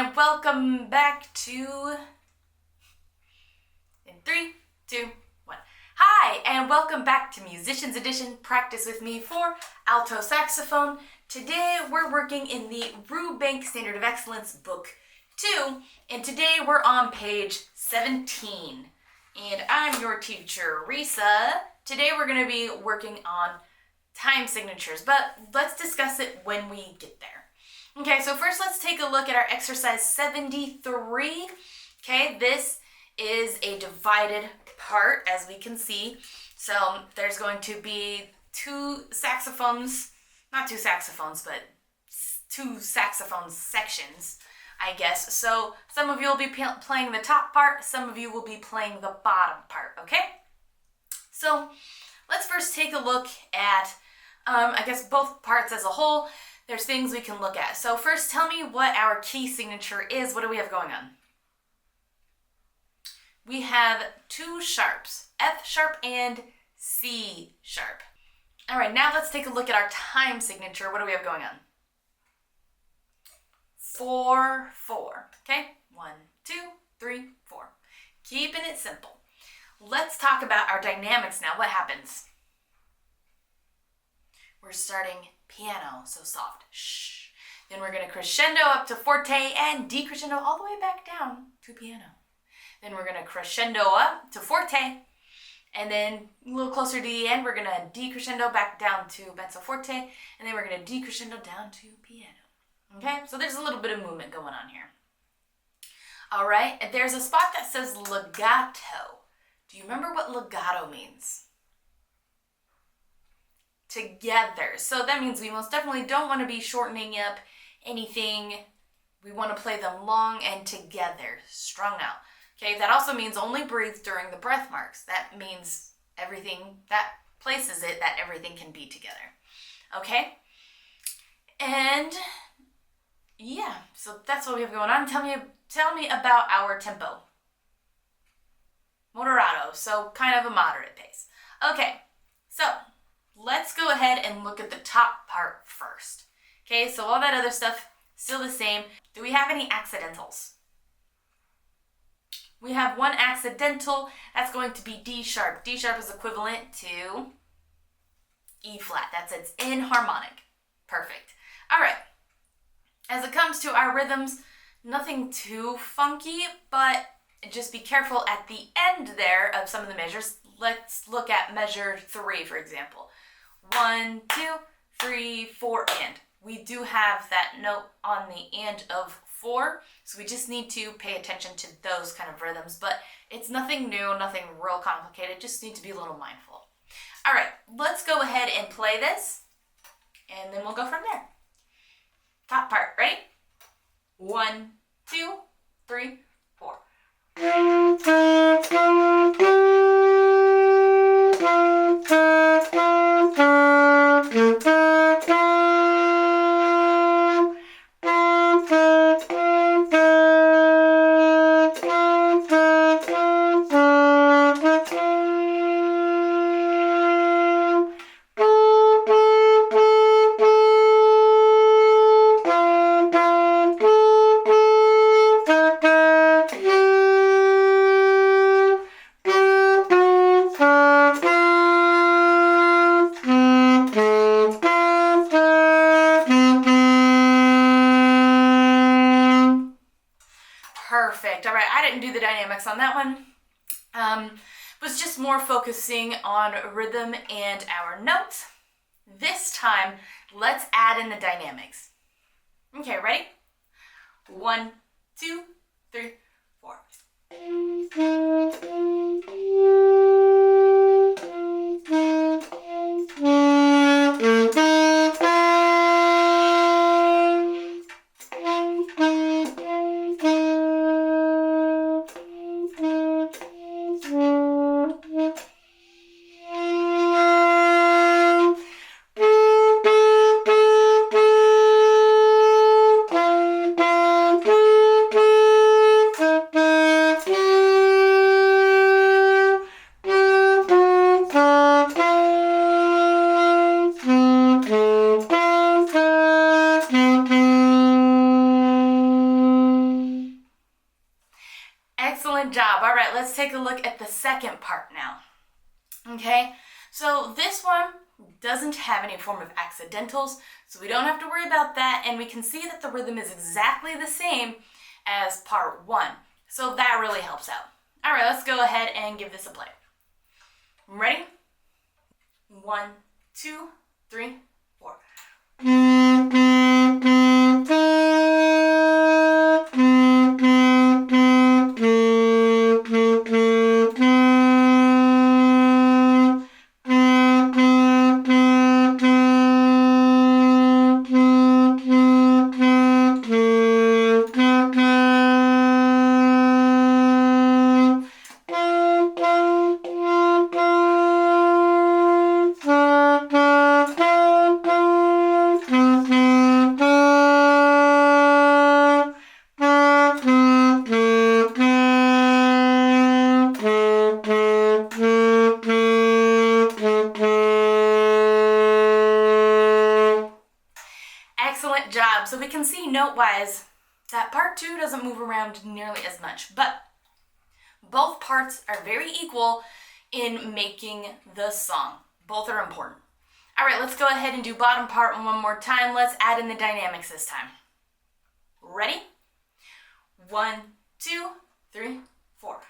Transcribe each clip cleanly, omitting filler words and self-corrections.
and welcome back to... In 3, 2, 1. Hi, and welcome back to Musicians Edition Practice With Me for Alto Saxophone. Today we're working in the Rubank Standard of Excellence Book 2, and today we're on page 17. And I'm your teacher, Reesa. Today we're going to be working on time signatures, but let's discuss it when we get there. Okay, so first let's take a look at our exercise 73. Okay, this is a divided part, as we can see. So there's going to be two saxophone sections, I guess. So some of you will be playing the top part, some of you will be playing the bottom part, okay? So let's first take a look at, I guess, both parts as a whole. There's things we can look at. So first, tell me what our key signature is. What do we have going on? We have two sharps, F sharp and C sharp. All right, now let's take a look at our time signature. What do we have going on? 4, 4. Okay, 1, 2, 3, 4. Keeping it simple. Let's talk about our dynamics now. What happens? We're starting piano, so soft, shh. Then we're going to crescendo up to forte and decrescendo all the way back down to piano. Then we're going to crescendo up to forte, and then a little closer to the end, we're going to decrescendo back down to mezzo forte, and then we're going to decrescendo down to piano. Okay, so there's a little bit of movement going on here. All right, and there's a spot that says legato. Do you remember what legato means? Together. So that means we most definitely don't want to be shortening up anything. We want to play them long and together, strung out. Okay, that also means only breathe during the breath marks. That means everything, that places it that everything can be together. Okay? And yeah, so that's what we have going on. Tell me about our tempo. Moderato, so kind of a moderate pace. Okay, so let's go ahead and look at the top part first. Okay, so all that other stuff, still the same. Do we have any accidentals? We have one accidental. That's going to be D sharp. D sharp is equivalent to E flat. That's its inharmonic. Perfect. All right. As it comes to our rhythms, nothing too funky, but just be careful at the end there of some of the measures. Let's look at measure 3, for example. 1, 2, 3, 4, and. We do have that note on the and of 4, so we just need to pay attention to those kind of rhythms, but it's nothing new, nothing real complicated, just need to be a little mindful. All right, let's go ahead and play this, and then we'll go from there. Top part, ready? 1, 2, 3, 4. Perfect. All right, I didn't do the dynamics on that one. Was just more focusing on rhythm and our notes. This time, let's add in the dynamics. Okay, ready? 1, 2, 3, 4. Excellent job. All right, let's take a look at the second part now. Okay, so this one doesn't have any form of accidentals, so we don't have to worry about that, and we can see that the rhythm is exactly the same as part one. So that really helps out. All right, let's go ahead and give this a play. Ready? 1, 2, 3, 4. Excellent job. So we can see note-wise that part two doesn't move around nearly as much, but both parts are very equal in making the song. Both are important. All right, let's go ahead and do bottom part one more time. Let's add in the dynamics this time. Ready? 1, 2, 3, 4.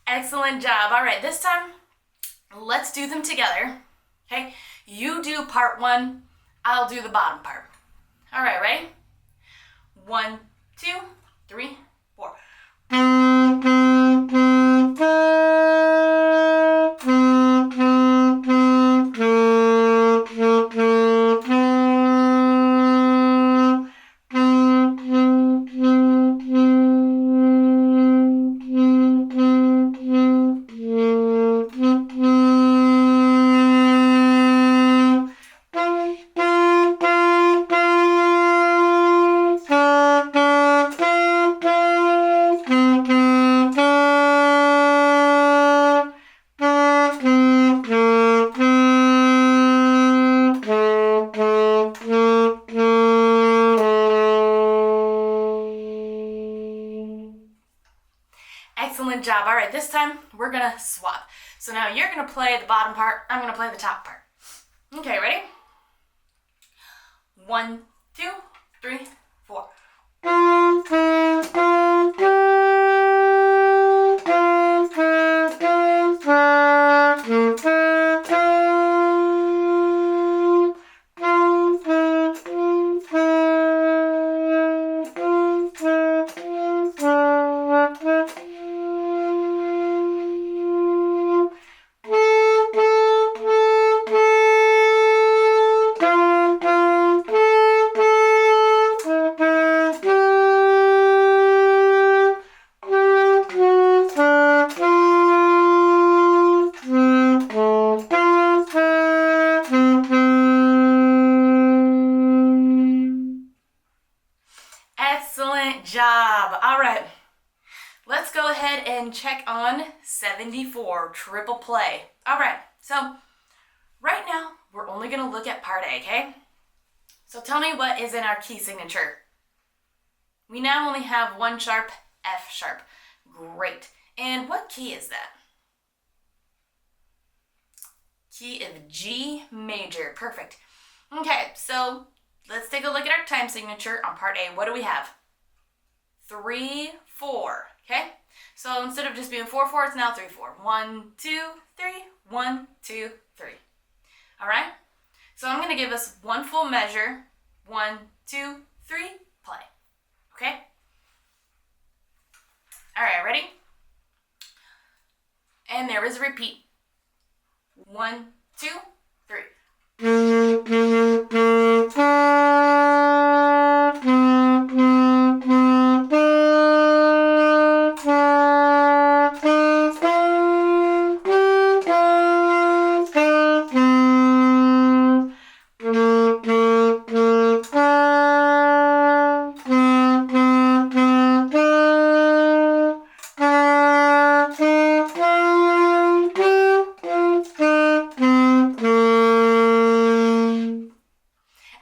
Excellent job. All right, this time, let's do them together. Okay, you do part one, I'll do the bottom part. All right, ready? 1, 2, 3, 4. Excellent job. All right, this time we're gonna swap. So now you're gonna play the bottom part, I'm gonna play the top part. Okay, ready? 1, 2, 3, 4. Excellent job. All right, let's go ahead and check on 74, triple play. All right, so right now we're only gonna look at part A, okay? So tell me what is in our key signature. We now only have 1 sharp, F sharp. Great. And what key is that? Key of G major. Perfect. Okay, so let's take a look at our time signature on part A. What do we have? 3, 4. Okay? So instead of just being 4, 4, it's now 3, 4. 1, 2, 3. 1, 2, 3. All right? So I'm going to give us one full measure. 1, 2, 3, play. Okay? as a repeat. 1, 2, 3.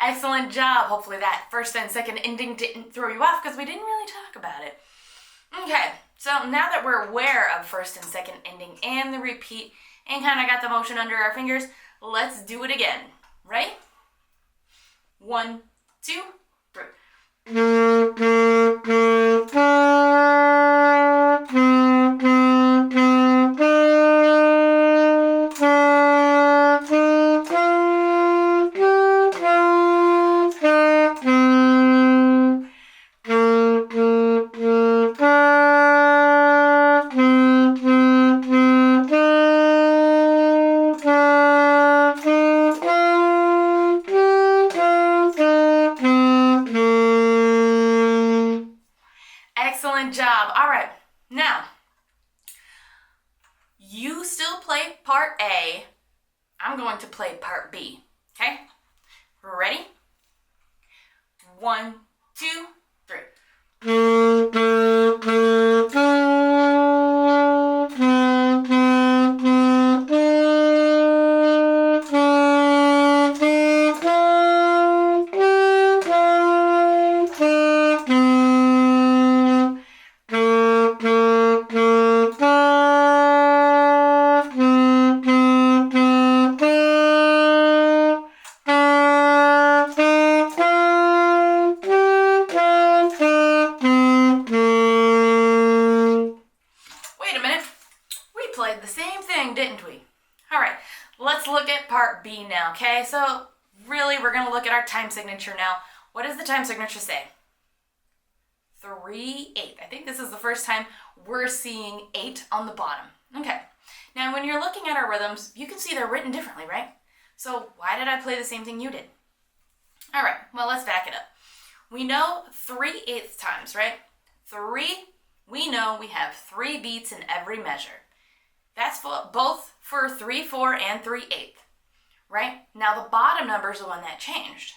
Excellent job. Hopefully that first and second ending didn't throw you off because we didn't really talk about it. Okay, so now that we're aware of first and second ending and the repeat and kind of got the motion under our fingers, let's do it again. Ready? 1, 2, 3. Excellent job. All right, now, you still play part A. I'm going to play part B, okay? Ready? 1, 2, 3. Played the same thing, didn't we? All right, let's look at part B now, okay? So really, we're gonna look at our time signature now. What does the time signature say? 3/8. I think this is the first time we're seeing 8 on the bottom. Okay, now when you're looking at our rhythms, you can see they're written differently, right? So why did I play the same thing you did? All right, well, let's back it up. We know 3/8 times, right? 3, we know we have 3 beats in every measure. That's both for 3/4 and 3/8, right? Now the bottom number is the one that changed.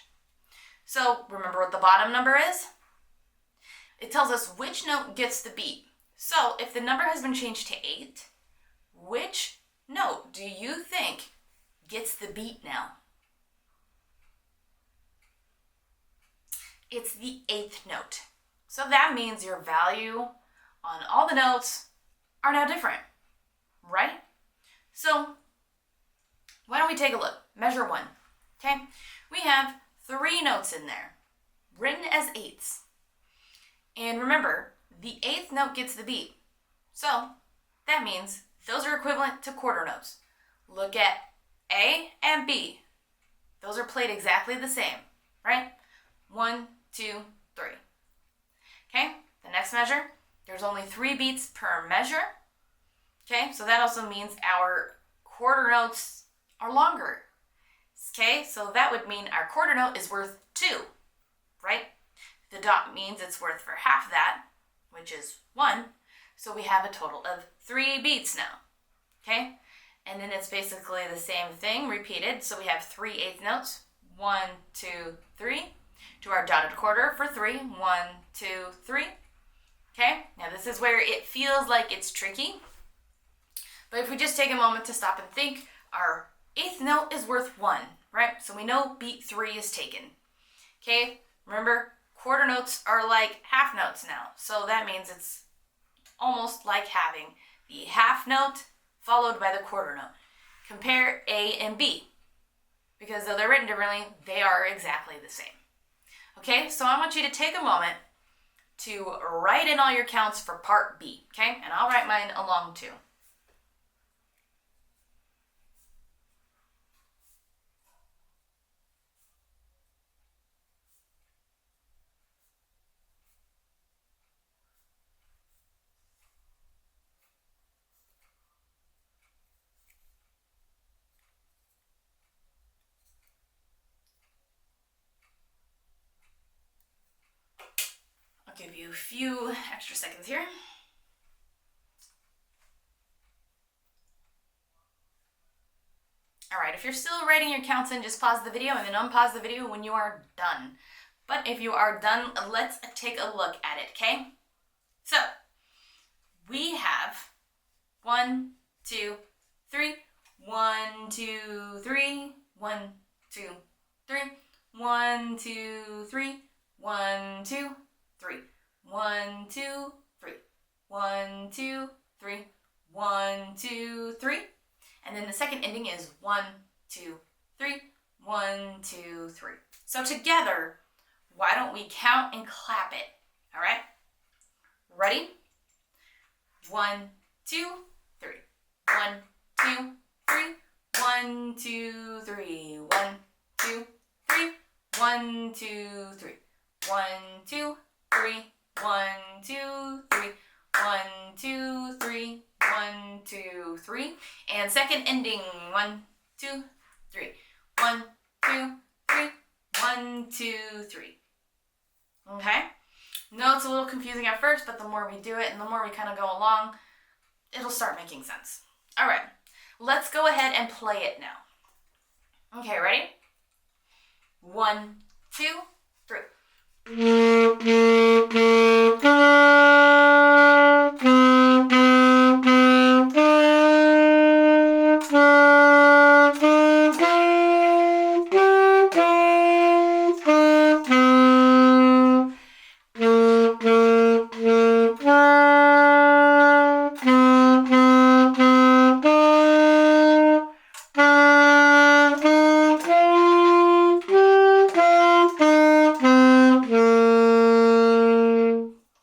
So remember what the bottom number is? It tells us which note gets the beat. So if the number has been changed to 8, which note do you think gets the beat now? It's the 8th note. So that means your value on all the notes are now different. Right? So why don't we take a look? Measure 1. Okay? We have 3 notes in there, written as 8s. And remember, the 8th note gets the beat. So that means those are equivalent to quarter notes. Look at A and B. Those are played exactly the same, right? 1, 2, 3. Okay? The next measure, there's only 3 beats per measure. Okay, so that also means our quarter notes are longer. Okay, so that would mean our quarter note is worth 2, right? The dot means it's worth for half that, which is 1. So we have a total of 3 beats now. Okay, and then it's basically the same thing repeated. So we have 3/8 notes. 1, 2, 3. To our dotted quarter for 3. 1, 2, 3. Okay, now this is where it feels like it's tricky. But if we just take a moment to stop and think, our 8th note is worth 1, right? So we know beat 3 is taken. Okay, remember, quarter notes are like half notes now. So that means it's almost like having the half note followed by the quarter note. Compare A and B. Because though they're written differently, they are exactly the same. Okay, so I want you to take a moment to write in all your counts for part B, okay? And I'll write mine along too. give you a few extra seconds here. All right, if you're still writing your counts in, just pause the video and then unpause the video when you are done. But if you are done, let's take a look at it, okay? So, we have 1, 2, 3, 1, 2, 3, 1, 2, 3, 1, 2, 3, 1, 2, 3, 1, 2, 3, 1, 2, 3, 1, 2, 3. And then the second ending is 1, 2, 3, 1, 2, 3. So together, why don't we count and clap it? All right? Ready? 1, 2, 3. 1, 2, 3. 1, 2, 3. 1, 2, 3. 1, 2, 3. 1, 2, 3. 1, 2, 3. 1, 2, 3. 1, 2, 3. And second ending. 1, 2, 3. 1, 2, 3. 1, 2, 3. Okay? No, it's a little confusing at first, but the more we do it and the more we kind of go along, it'll start making sense. All right, let's go ahead and play it now. Okay, ready? 1, 2, 3.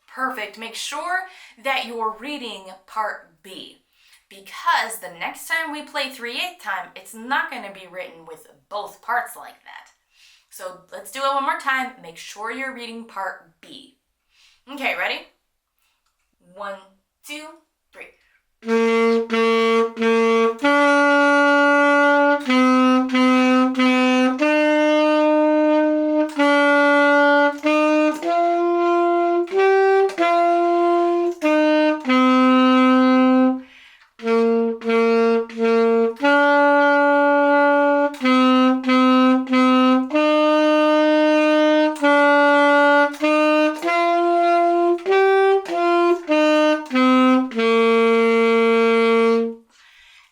Perfect. Make sure that you're reading part B, because the next time we play 3/8 time, it's not going to be written with both parts like that. So let's do it one more time. Make sure you're reading part B. Okay, ready? 1, 2, 3.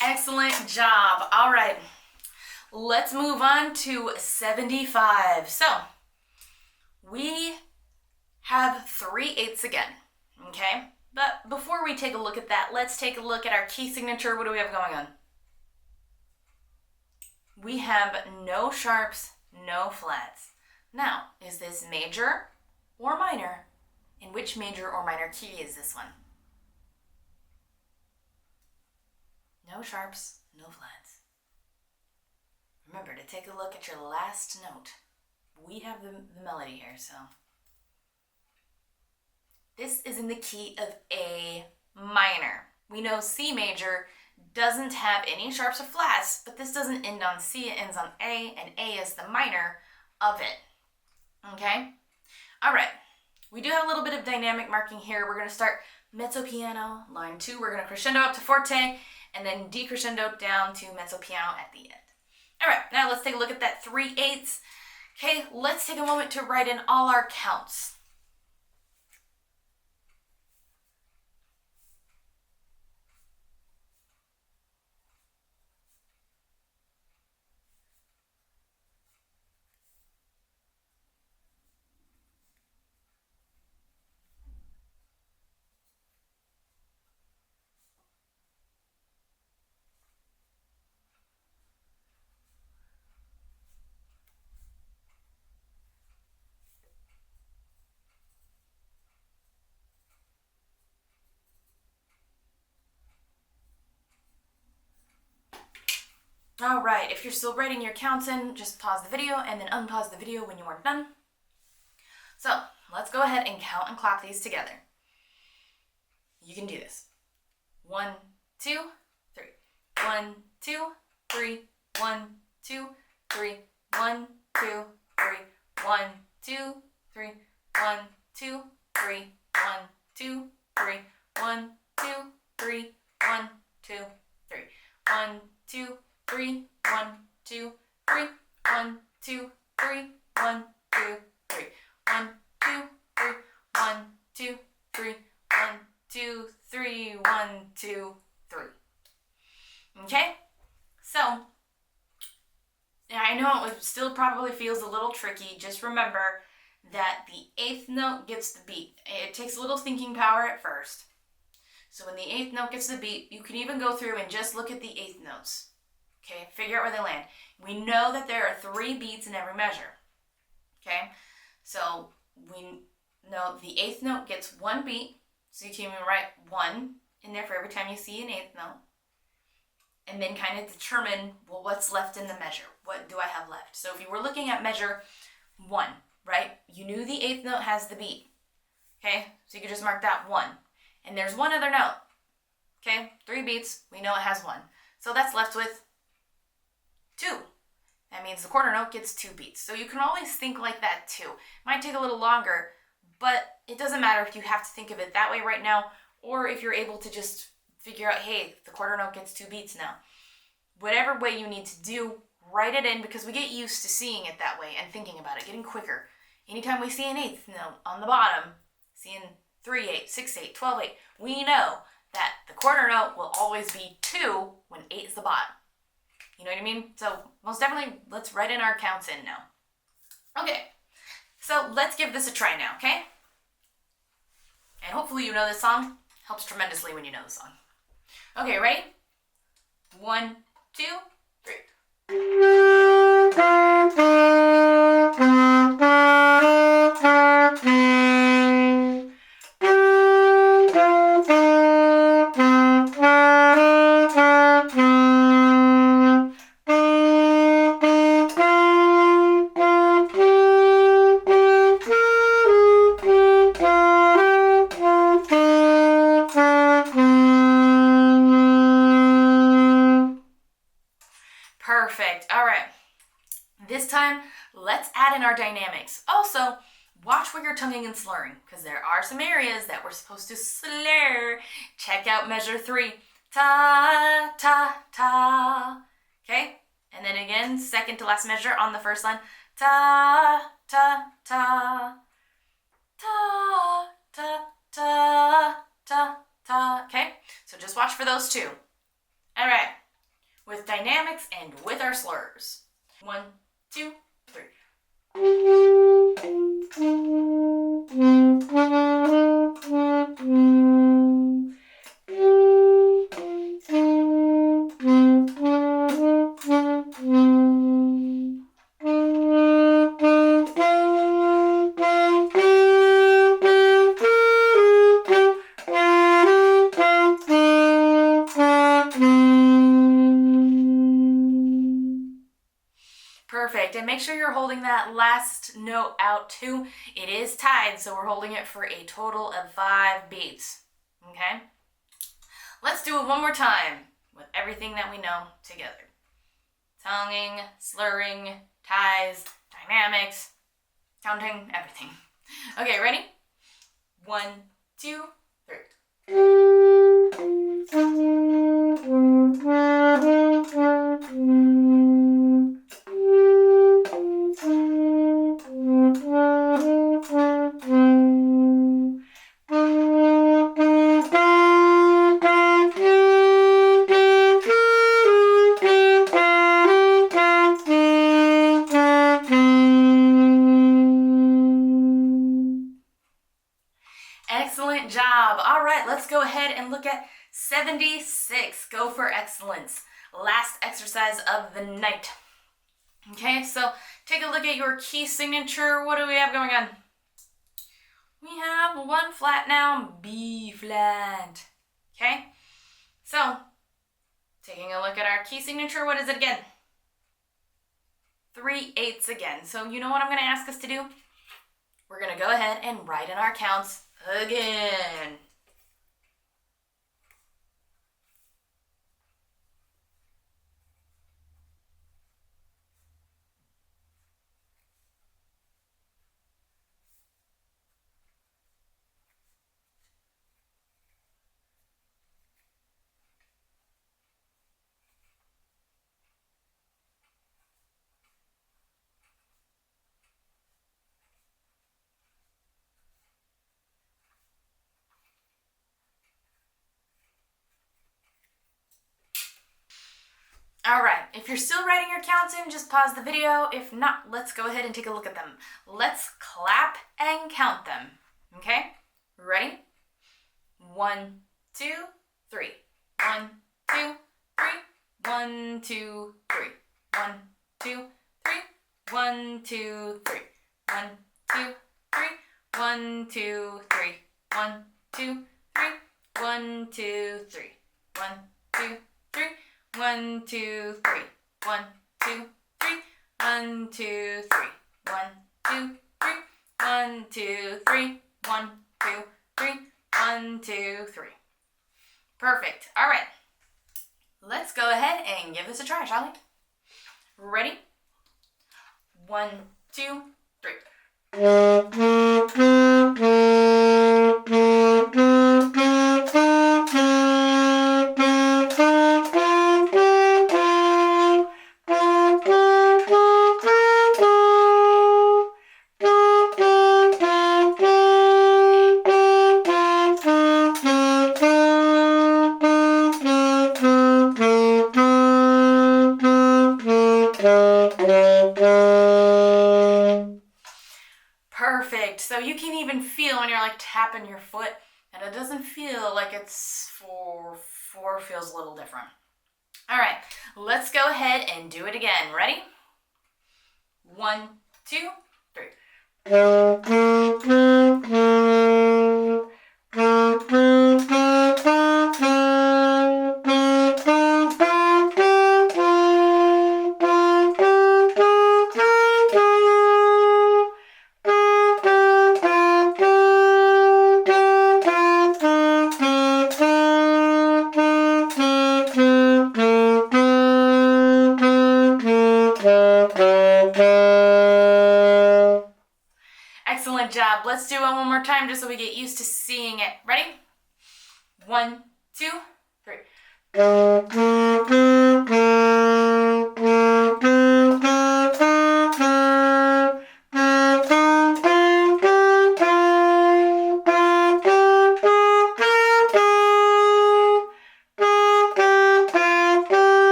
Excellent job. All right, let's move on to 75. So we have 3/8 again, okay? But before we take a look at that, let's take a look at our key signature. What do we have going on? We have no sharps, no flats. Now, is this major or minor? And which major or minor key is this one? No sharps, no flats. Remember to take a look at your last note. We have the melody here, so. This is in the key of A minor. We know C major doesn't have any sharps or flats, but this doesn't end on C, it ends on A, and A is the minor of it. Okay? All right. We do have a little bit of dynamic marking here. We're going to start mezzo piano, line 2. We're going to crescendo up to forte, and then decrescendo down to mezzo piano at the end. All right, now let's take a look at that 3/8. Okay, let's take a moment to write in all our counts. All right, if you're still writing your counts in, just pause the video and then unpause the video when you are done. So let's go ahead and count and clap these together. You can do this. 1, 2, 3. 1, 2, 3. 1, 2, 3. 1, 2, 3. 1, 2, 3. 1, 2, 3, 1, 2, 3, 1, 2, 3, 1, 2, 3, 1, 2, 3, 1, 2, 3, 1, 2, 3, 1, 2, 3, 1, 2, 3, 1, 2, 3, 1, 2, 3, 1, 2, 3. Okay? So, I know it still probably feels a little tricky. Just remember that the 8th note gets the beat. It takes a little thinking power at first. So when the 8th note gets the beat, you can even go through and just look at the 8th notes. Okay, figure out where they land. We know that there are 3 beats in every measure. Okay, so we know the 8th note gets 1 beat, so you can even write 1 in there for every time you see an 8th note. And then kind of determine, well, what's left in the measure? What do I have left? So if you were looking at measure 1, right, you knew the 8th note has the beat. Okay, so you could just mark that 1. And there's one other note. Okay, 3 beats, we know it has 1. So that's left with 2. That means the quarter note gets 2 beats. So you can always think like that too. Might take a little longer, but it doesn't matter if you have to think of it that way right now, or if you're able to just figure out, hey, the quarter note gets 2 beats now. Whatever way you need to do, write it in, because we get used to seeing it that way and thinking about it, getting quicker. Anytime we see an 8th note on the bottom, seeing 3/8, 6/8, 12/8, we know that the quarter note will always be 2 when 8 is the bottom. You know what I mean? So most definitely, let's write in our counts in now. Okay, so let's give this a try now, okay? And hopefully you know this song. Helps tremendously when you know the song. Okay, ready? 1, 2, 3. Perfect. All right. This time, let's add in our dynamics. Also, watch where you're tonguing and slurring, because there are some areas that we're supposed to slur. Check out measure 3. Ta, ta, ta. Okay? And then again, second to last measure on the first line. Ta, ta, ta. Ta, ta, ta, ta, ta. Okay? So just watch for those two. All right. With dynamics and with our slurs. 1, 2, 3. Perfect, and make sure you're holding that last note out too. It is tied, so we're holding it for a total of 5 beats, okay? Let's do it one more time with everything that we know together. Tonguing, slurring, ties, dynamics, counting, everything. Okay, ready? 1, 2, 3. Excellent job. All right, let's go ahead and look at 76. Go for excellence. Last exercise of the night. Okay, so take a look at your key signature. What do we have going on? We have 1 flat now, B flat. Okay, so taking a look at our key signature, what is it again? 3/8 again. So you know what I'm going to ask us to do? We're going to go ahead and write in our counts again. All right, if you're still writing your counts in, just pause the video. If not, let's go ahead and take a look at them. Let's clap and count them, okay? Ready? 1, 2, 3. 1, 2, 3. 1, 2, 3. 1, 2, 3. 1, 2, 3. 1, 2, 3. 1, 2, 3. 1, 2, 3. 1, 2, 3. 1, 2, 3. 1, 2, 3. 1, 2, 3. 1, 2, 3. 1, 2, 3. 1, 2, 3. 1, 2, 3. 1, 2, 3. Perfect. All right. Let's go ahead and give this a try, shall we? Ready? 1, 2, 3. Perfect. So you can even feel when you're like tapping your foot, and it doesn't feel like it's 4. 4 feels a little different. All right, let's go ahead and do it again. Ready? 1, 2, 3. Excellent job. Let's do it one more time just so we get used to seeing it. Ready? 1, 2, 3.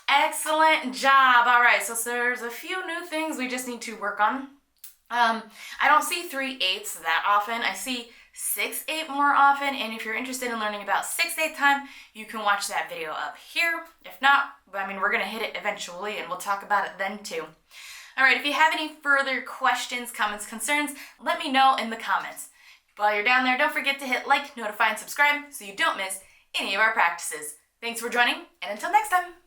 Excellent job. All right, so there's a few new things we just need to work on. I don't see 3/8 that often. I see 6/8 more often, and if you're interested in learning about 6/8 time, you can watch that video up here. If not, I mean, we're gonna hit it eventually, and we'll talk about it then too. All right, if you have any further questions, comments, concerns, let me know in the comments. While you're down there, don't forget to hit like, notify, and subscribe so you don't miss any of our practices. Thanks for joining, and until next time.